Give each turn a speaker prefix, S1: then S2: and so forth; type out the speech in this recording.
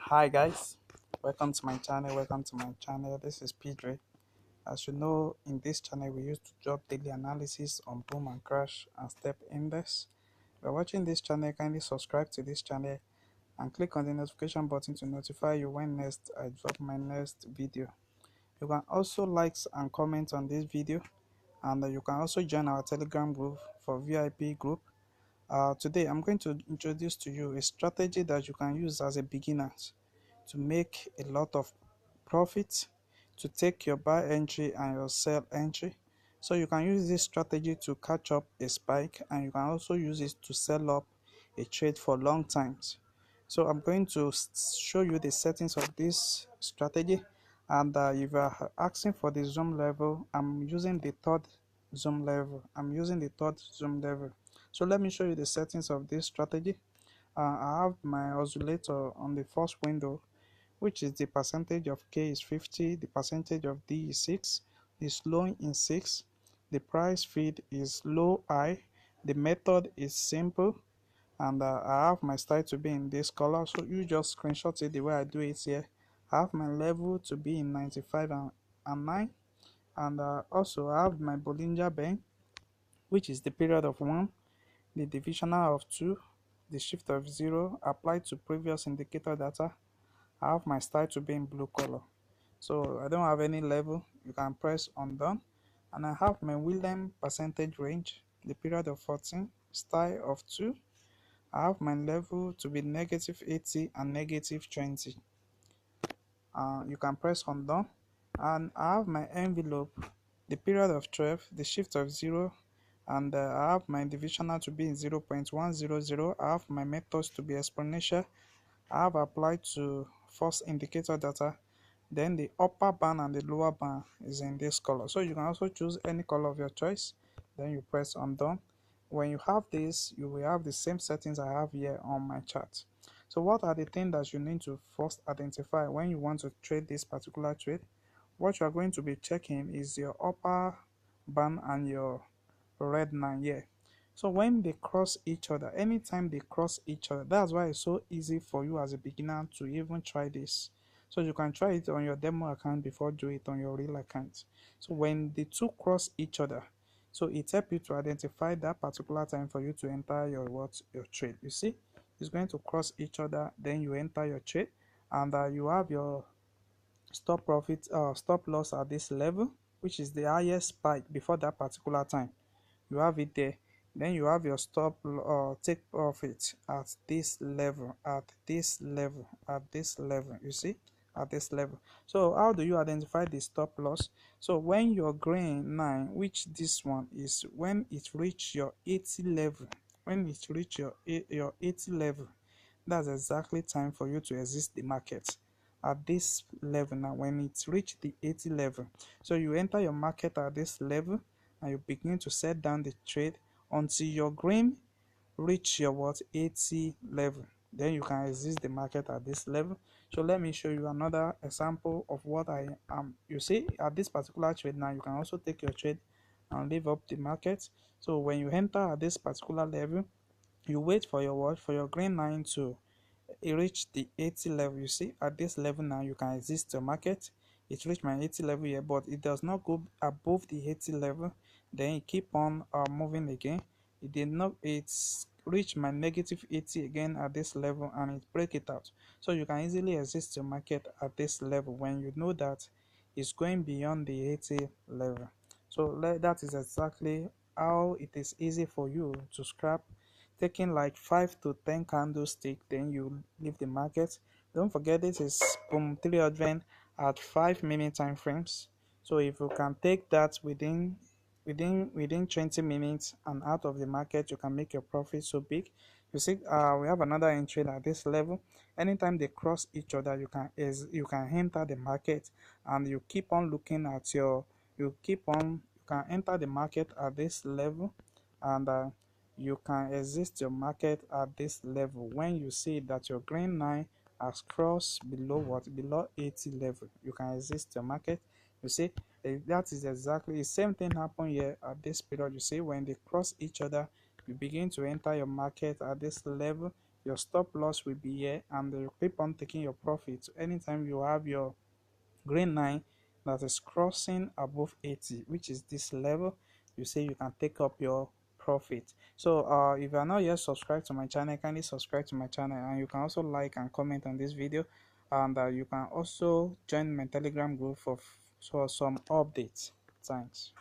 S1: Hi guys, welcome to my channel. This is Pedro. As you know, in this channel we used to drop daily analysis on boom and crash and step index. If you're watching this channel, kindly subscribe to this channel and click on the notification button to notify you when next I drop my next video. You can also like and comment on this video, and you can also join our telegram group for VIP group. Today I'm going to introduce to you a strategy that you can use as a beginner to make a lot of profit, to take your buy entry and your sell entry. So you can use this strategy to catch up a spike, and you can also use it to sell up a trade for long times. So I'm going to show you the settings of this strategy, and if you are asking for the zoom level, I'm using the third zoom level. So let me show you the settings of this strategy. I have my oscillator on the first window, which is the percentage of K is 50, the percentage of D is 6, the slowing is 6, the price feed is low high, the method is simple, and I have my style to be in this color, so you just screenshot it the way I do it here. I have my level to be in 95 and 9, and also I have my Bollinger Band, which is the period of 1, the divisional of 2, the shift of 0 applied to previous indicator data. I have my style to be in blue color, so I don't have any level. You can press on done, and I have my William percentage range, the period of 14, style of 2. I have my level to be negative 80 and negative 20. You can press on done, and I have my envelope, the period of 12, the shift of 0, and I have my divisional to be in 0.100. I have my methods to be exponential. I have applied to first indicator data. Then the upper band and the lower band is in this color, so you can also choose any color of your choice. Then you press on done. When you have this, you will have the same settings I have here on my chart. So what are the things that you need to first identify when you want to trade this particular trade? What you are going to be checking is your upper band and your red line here. So when they cross each other, anytime they cross each other, that's why it's so easy for you as a beginner to even try this. So you can try it on your demo account before do it on your real account. So when the two cross each other, so it helps you to identify that particular time for you to enter your trade. You see, it's going to cross each other, then you enter your trade, and you have your stop loss at this level, which is the highest spike before that particular time. You have it there. Then you have your take profit at this level, you see, at this level. So how do you identify the stop loss? So when your green 9, which this one is, when it reach your 80 level, your 80 level, that's exactly time for you to exit the market at this level. Now when it's reached the 80 level, so you enter your market at this level, and you begin to set down the trade until your green reach your 80 level. Then you can exit the market at this level. So let me show you another example of what I am. You see, at this particular trade now, you can also take your trade and leave up the market. So when you enter at this particular level, you wait for your green line to reach the 80 level. You see, at this level now, you can exit the market. It reached my 80 level here, but it does not go above the 80 level. Then it keep on moving again. It did not, it's reached my negative 80 again at this level, and it break it out. So you can easily exit the market at this level when you know that it's going beyond the 80 level. So that is exactly how it is easy for you to scrap, taking like 5 to 10 candlestick, then you leave the market. Don't forget, this is boom 300 at 5 minute time frames. So if you can take that within 20 minutes and out of the market, you can make your profit so big. You see, we have another entry at this level. Anytime they cross each other, you can enter the market, and you keep on looking at you can enter the market at this level, and you can exit your market at this level when you see that your green line has crossed below 80 level. You can exit your market. You see, that is exactly the same thing happen here at this period. You see, when they cross each other, you begin to enter your market at this level. your stop loss will be here, and you keep on taking your profit. Anytime you have your green line that is crossing above 80, which is this level, you say you can take up your profit. So if you are not yet subscribed to my channel, kindly subscribe to my channel, and you can also like and comment on this video, and you can also join my telegram group for some updates. Thanks.